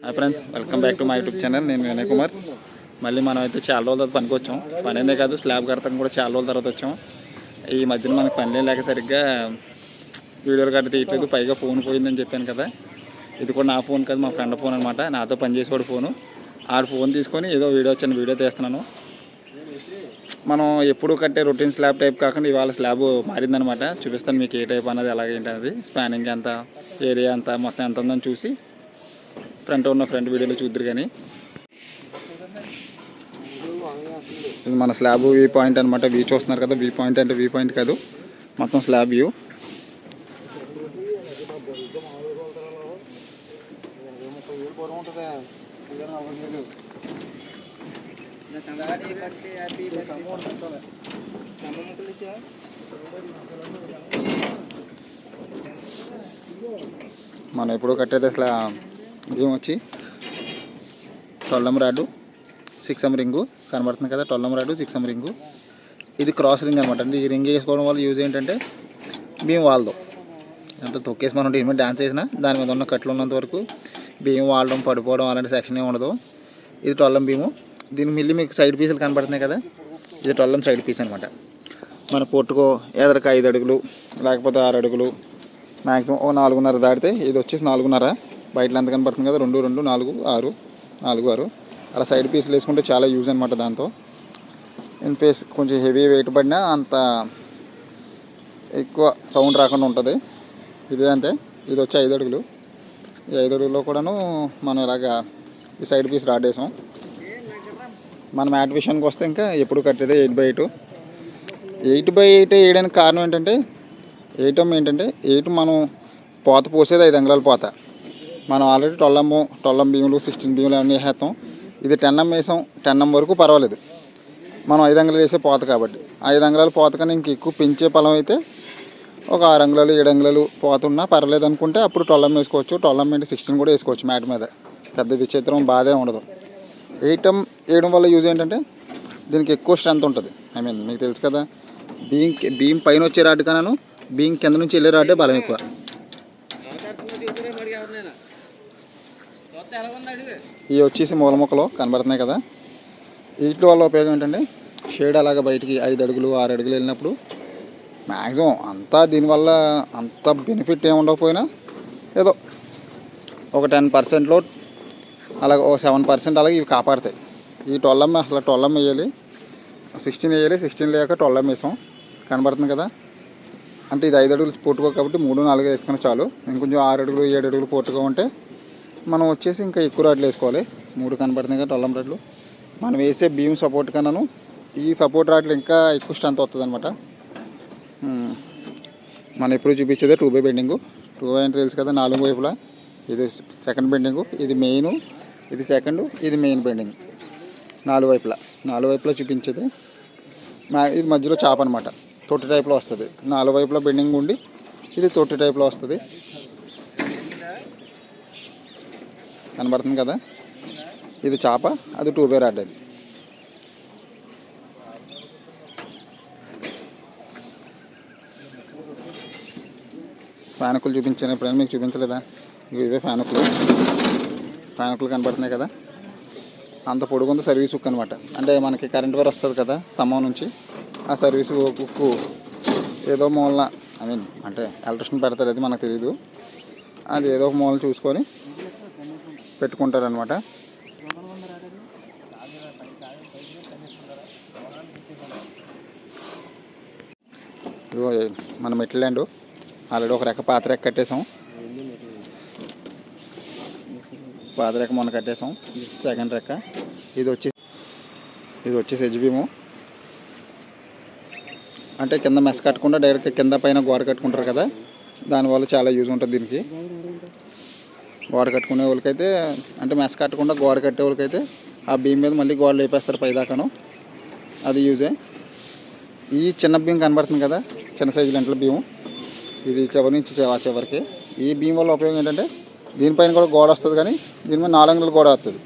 Hi friends, welcome back to my YouTube channel. నేను వినయ్ కుమార్. మళ్ళీ మనం అయితే చాలా రోజుల తర్వాత పనికి వచ్చాం. పని అనే కాదు, స్లాబ్ కడతాం కూడా చాలా రోజుల తర్వాత వచ్చాం. ఈ మధ్యన మనకు పని లేక సరిగ్గా వీడియోలు కట్ట తీయట్లేదు. పైగా ఫోన్ పోయిందని చెప్పాను కదా, ఇది కూడా నా ఫోన్ కాదు, మా ఫ్రెండ్ ఫోన్ అనమాట. నాతో పనిచేసేవాడు ఫోను. ఆ ఫోన్ తీసుకొని ఏదో వీడియో తీస్తున్నాను. మనం ఎప్పుడు కట్టే రొటీన్ స్లాబ్ టైప్ కాకుండా ఇవాళ స్లాబ్ మారిందనమాట. చూపిస్తాను మీకు ఏ టైప్ అన్నది, ఎలాగేంటి అనేది, స్పానింగ్ ఎంత, ఏరియా ఎంత, మొత్తం ఎంత ఉందని చూసి ఫ్రంట్ వీడియోలో చూద్దరు. కానీ ఇది మన స్లాబ్ వ్యూ పాయింట్ అనమాట. వ్యూ చూస్తున్నారు కదా, వ్యూ పాయింట్ అంటే వ్యూ పాయింట్ కాదు, మొత్తం స్లాబ్ వ్యూ. మనం ఎప్పుడు కట్టేది అసలు ఏం వచ్చి 12 రాడు 6 రింగు కనబడుతుంది కదా. 12 రాడు 6 రింగు. ఇది క్రాస్ రింగ్ అనమాట. అంటే ఈ రింగ్ వేసుకోవడం వల్ల యూజ్ ఏంటంటే భీమ్ వాళ్దాం. ఎంత తొక్కేసి మనం దీని మీద డ్యాన్స్ చేసినా దాని మీద ఉన్న కట్లు ఉన్నంత వరకు భీమ్ వాడడం, పడిపోవడం అలాంటి సెక్షన్ ఏమి ఉండదు. ఇది 12 భీము. దీని మిల్లి మీకు సైడ్ పీసులు కనబడుతున్నాయి కదా, ఇది 12 సైడ్ పీస్ అనమాట. మన పొట్టుకో ఎదరికి 5 అడుగులు లేకపోతే 6 అడుగులు, మ్యాక్సిమం 4.5 దాటితే ఇది వచ్చేసి 4.5. బయటలో ఎంత కనబడుతుంది కదా, 2, 2, 4, 6, 4, 6 అలా సైడ్ పీసులు వేసుకుంటే చాలా యూజ్ అనమాట. దాంతో ఇన్ ఫేస్ కొంచెం హెవీ వెయిట్ పడినా అంత ఎక్కువ సౌండ్ రాకుండా ఉంటుంది. ఇది అంతే. ఇది వచ్చి 5 అడుగులు. ఈ 5 అడుగుల్లో కూడాను మనం ఇలాగా ఈ సైడ్ పీస్ రాడేసాం. మన మ్యాట్ విషయానికి వస్తే ఇంకా ఎప్పుడు కట్టేదే 8x8. 8x8 వేయడానికి కారణం ఏంటంటే 8 మనం పోత పోసేది 5 అంగుళాల పోత. మనం ఆల్రెడీ 12 భీములు, 16 భీములు అవన్నీ వేసేస్తాం. ఇది 10 వేసాం. 10 వరకు పర్వాలేదు, మనం 5 అంగుళాలు వేసే పోత కాబట్టి. 5 అంగుళాల పోత కన్నా ఇంక ఎక్కువ పెంచే పొలం అయితే ఒక 6 అంగుళాలు 7 అంగుళాలు పోత ఉన్నా పర్లేదు అనుకుంటే అప్పుడు 12 వేసుకోవచ్చు. 12 16 కూడా వేసుకోవచ్చు మ్యాట్ మీద. పెద్ద విచిత్రం బాధే ఉండదు. 8 వేయడం వల్ల యూజ్ ఏంటంటే దీనికి ఎక్కువ స్ట్రెంత్ ఉంటుంది. మీకు తెలుసు కదా, భీమ్ పైన వచ్చే రాడ్ కన్నాను భీమ్ కింద నుంచి వెళ్ళే రాడే బలం ఎక్కువ. ఇవి వచ్చేసి మూల మొక్కలు కనబడుతున్నాయి కదా. వీటి వల్ల ఉపయోగం ఏంటంటే షేడ్ అలాగా బయటికి 5 అడుగులు 6 అడుగులు వెళ్ళినప్పుడు మ్యాక్సిమం అంతా దీనివల్ల అంత బెనిఫిట్ ఏమి ఉండకపోయినా ఏదో ఒక 10%లో అలాగ ఒక 7% అలాగే ఇవి కాపాడుతాయి. ఈ 12 అసలు 12 వేయాలి, 16 వేయాలి. 16 లేక 12 వేసాం కనబడుతుంది కదా. అంటే ఇది 5 అడుగులు పొట్టుకో కాబట్టి 3, 4 వేసుకుని చాలు. ఇంకొంచెం 6 అడుగులు 7 అడుగులు పొట్టుకో ఉంటే మనం వచ్చేసి ఇంకా ఎక్కువ రాడ్లు వేసుకోవాలి. 3 కనబడుతుంది కదా 12 రాడ్లు. మనం వేసే భీమ్ సపోర్ట్ కన్నాను ఈ సపోర్ట్ రాడ్లు ఇంకా ఎక్కువ స్ట్రెంత్ వస్తుంది అనమాట. మనం ఎప్పుడు చూపించేదే 2x బెండింగు. 2x అంటే తెలుసు కదా, 4 వైపులా. ఇది సెకండ్ బెండింగు, ఇది మెయిన్, ఇది సెకండ్, ఇది మెయిన్ బెండింగ్. 4 వైపులా చూపించేది. ఇది మధ్యలో చాప అనమాట. తొట్టి టైప్లో వస్తుంది. 4 వైపులా బెండింగ్ ఉండి ఇది తొట్టి టైప్లో వస్తుంది. కనబడుతుంది కదా, ఇది చాప, అది 2x రాడ్. అది ఫ్యానుకులు చూపించాను ఎప్పుడైనా మీకు చూపించలేదా? ఇవే ఫ్యానుకులు కనబడుతున్నాయి కదా. అంత పొడుగుంది సర్వీస్ హుక్ అనమాట. అంటే మనకి కరెంట్ వైర్ వస్తుంది కదా స్తంభం నుంచి, ఆ సర్వీస్ హుక్ ఏదో మూలన అంటే ఎలక్ట్రిషియన్ పెడతారు, అది మనకు తెలీదు. అది ఏదో ఒక మూలన చూసుకొని పెట్టుకుంటారనమాట. ఇదిగో మన మెట్ల ల్యాండ్ ఆల్రెడీ ఒక రెక్క పాత రెక్క కట్టేసాం. పాత రెక్క మొన్న కట్టేసాం, సెకండ్ రెక్క. ఇది వచ్చేసి ఎడ్జ్ బీము. అంటే కింద మెస్ కట్టకుండా డైరెక్ట్ కింద పైన గోడ కట్టుకుంటారు కదా, దానివల్ల చాలా యూజ్ ఉంటుంది దీనికి. గోడ కట్టుకునే వాళ్ళకైతే, అంటే మెస్ కట్టకుండా గోడ కట్టే వాళ్ళకైతే ఆ భీమ్ మీద మళ్ళీ గోడ లేపేస్తారు పైదాకాను, అది యూజే. ఈ చిన్న భీమ్ కనబడుతుంది కదా, చిన్న సైజు లెంట్ల భీము, ఇది చివరి నుంచి చివరికి. ఈ భీమ్ వల్ల ఉపయోగం ఏంటంటే దీనిపైన కూడా గోడ వస్తుంది, కానీ దీని మీద 4 అంగుళాల గోడ వస్తుంది.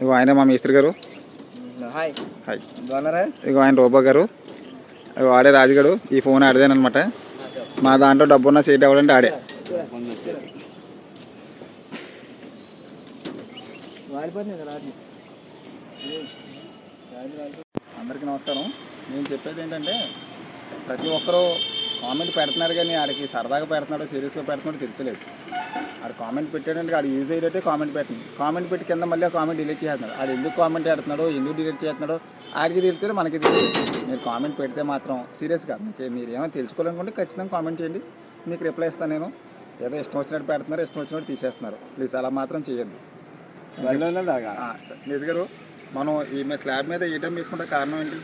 ఇగో ఆయన మా మేస్త్రి గారు. Hi hi. బాగున్నారా? ఇగో ఆయన రోబో గారు. ఇగో ఆడే రాజుగాడు. ఈ ఫోన్ ఆడదేనమాట. మా దాంట్లో డబ్బున్న సీట్ ఎవడంటే ఆడే. అందరికీ నమస్కారం. నేను చెప్పేది ఏంటంటే ప్రతి ఒక్కరూ కామెంట్ పెడుతున్నారు కానీ ఆడికి సరదాగా పెడుతున్నాడో సీరియస్గా పెడుతున్నాడో తెలుస్తలేదు. ఆడు కామెంట్ పెట్టాడంటే ఆడు యూజ్ అయ్యేటట్టే కామెంట్ పెట్టింది. కామెంట్ పెట్టి కింద మళ్ళీ కామెంట్ డిలీట్ చేస్తున్నాడు. ఆడు ఎందుకు కామెంట్ పెడుతున్నాడో ఎందుకు డిలీట్ చేస్తున్నాడో ఆడికి తెలుస్తుంది, మనకి తెలియదు. మీరు కామెంట్ పెడితే మాత్రం సీరియస్గా మీరు ఏమైనా తెలుసుకోవాలనుకుంటే ఖచ్చితంగా కామెంట్ చేయండి, మీకు రిప్లై ఇస్తాను నేను. ఏదో ఇష్టం వచ్చినట్టు పెడుతున్నారు, ఇష్టం వచ్చినట్టు తీసేస్తున్నారు. ప్లీజ్ అలా మాత్రం చేయొద్దు. నిజ గారు, మనం ఈ స్లాబ్ మీద ఏ టైం వేసుకుంటే కారణం ఏంటి?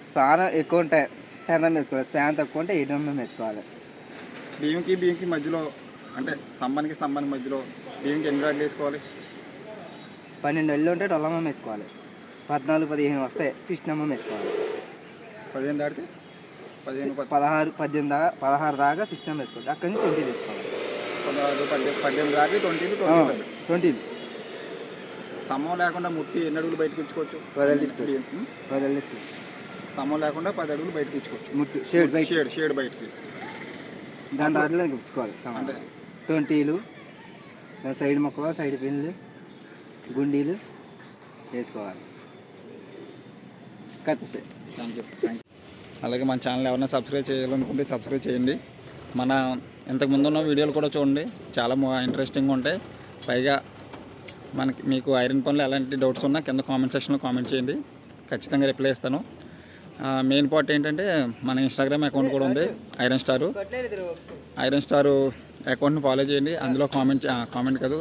స్పాన్ ఎక్కువ ఉంటే 10 వేసుకోవాలి, స్పాన్ తక్కువ ఉంటే 8 వేసుకోవాలి. బియ్యంకి మధ్యలో అంటే స్తంభానికి మధ్యలో బియ్యంకి ఎన్ని రాడ్లు వేసుకోవాలి? 12 అల్లు ఉంటే 12 వేసుకోవాలి. 14-15 వస్తే 16 వేసుకోవాలి. 15 దాటితే 16 దాకా 16 వేసుకోవాలి. అక్కడి నుంచి 20 వేసుకోవాలి. 18 దాటి 20 స్తంభం లేకుండా ముట్టి ఎన్ని అడుగులు బయటకు ఇచ్చుకోవచ్చు? 10 అడుగులు. స్తంభం లేకుండా 10 అడుగులు బయటకు ఇచ్చుకోవచ్చు. ముట్టి షేడ్ బయటికి దాని రాడ్లో ఇచ్చుకోవాలి. అంటే 20లు సైడ్ మొక్క, సైడ్ పిన్లు, గుండీలు వేసుకోవాలి. ఖచ్చితంగా. Thank you. అలాగే మన ఛానల్ ఎవరైనా సబ్స్క్రైబ్ చేయాలనుకుంటే సబ్స్క్రైబ్ చేయండి. మన ఇంతకుముందు ఉన్న వీడియోలు కూడా చూడండి, చాలా ఇంట్రెస్టింగ్గా ఉంటాయి. పైగా మీకు ఐరన్ పనులు ఎలాంటి డౌట్స్ ఉన్నా కింద కామెంట్ సెక్షన్లో కామెంట్ చేయండి, ఖచ్చితంగా రిప్లై ఇస్తాను. మెయిన్ పార్ట్ ఏంటంటే మన ఇన్స్టాగ్రామ్ అకౌంట్ కూడా ఉంది, ఐరన్ స్టార్ అకౌంట్ని ఫాలో చేయండి. అందులో కామెంట్ కాదు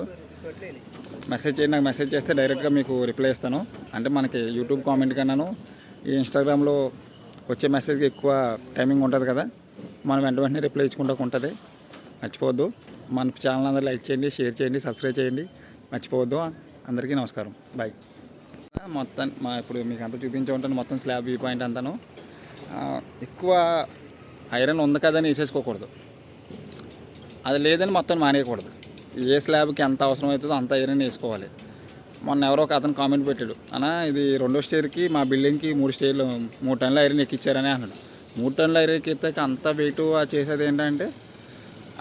మెసేజ్ చేయండి. నాకు మెసేజ్ చేస్తే డైరెక్ట్గా మీకు రిప్లై ఇస్తాను. అంటే మనకి యూట్యూబ్ కామెంట్ కన్నాను ఈ ఇన్స్టాగ్రామ్లో వచ్చే మెసేజ్కి ఎక్కువ టైమింగ్ ఉంటుంది కదా, మనం వెంటనే రిప్లై ఇచ్చుకుంటూ ఉంటుంది. మర్చిపోవద్దు. మన ఛానల్ అందరూ లైక్ చేయండి, షేర్ చేయండి, సబ్స్క్రైబ్ చేయండి, మర్చిపోవద్దు. అందరికీ నమస్కారం, బాయ్. మొత్తం ఇప్పుడు మీకు అంతా చూపించే ఉంటాను. మొత్తం స్లాబ్ వ్యూ పాయింట్ అంతాను. ఎక్కువ ఐరన్ ఉంది కదా అని వేసేసుకోకూడదు, అది లేదని మొత్తం మానేయకూడదు. ఏ స్లాబ్కి ఎంత అవసరం అవుతుందో అంత ఐరన్ వేసుకోవాలి. మొన్న ఎవరో ఒక అతను కామెంట్ పెట్టాడు, అన్నా ఇది 2వ స్టేర్కి మా బిల్డింగ్కి 3 టన్నుల ఐరన్ ఎక్కిచ్చారని అన్నాడు. 3 టన్నుల ఐరన్ ఎక్కితే అంత వెయిట్ చేసేది ఏంటంటే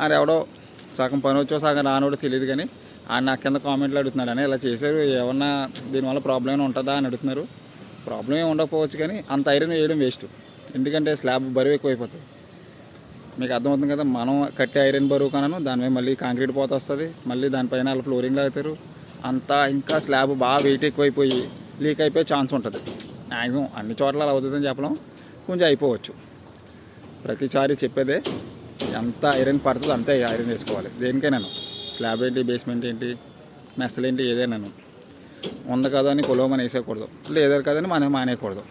అది ఎవడో సగం పని వచ్చో సగం రానోడో తెలియదు. కానీ నా కింద కామెంట్లు అడుగుతున్నాడు, అని ఇలా చేశారు, ఏమన్నా దీనివల్ల ప్రాబ్లం ఏమైనా ఉంటుందా అని అడుగుతున్నారు. ప్రాబ్లం ఏమి ఉండకపోవచ్చు, కానీ అంత ఐరన్ వేయడం వేస్ట్. ఎందుకంటే స్లాబ్ బరువు ఎక్కువైపోతుంది. మీకు అర్థమవుతుంది కదా, మనం కట్టే ఐరన్ బరువు కన్నాను దాని మీద మళ్ళీ కాంక్రీట్ పోత వస్తుంది, మళ్ళీ దానిపైన అలా ఫ్లోరింగ్ లాగుతారు, అంతా ఇంకా స్లాబ్ బాగా వెయిట్ ఎక్కువైపోయి లీక్ అయిపోయే ఛాన్స్ ఉంటుంది. మ్యాక్సిమం అన్ని చోట్ల అలా అవుతుందని చెప్పడం, కొంచెం అయిపోవచ్చు. ప్రతిసారి చెప్పేదే, ఎంత ఐరన్ పడుతుందో అంతే ఐరన్ వేసుకోవాలి. దేనికైనా స్లాబ్ ఏంటి, బేస్మెంట్ ఏంటి, మెస్సలు ఏంటి, ఏదైనా ఉంది కదా అని కొలవమని వేసేయకూడదు, లేదర్ కదని మనం మానేయకూడదు.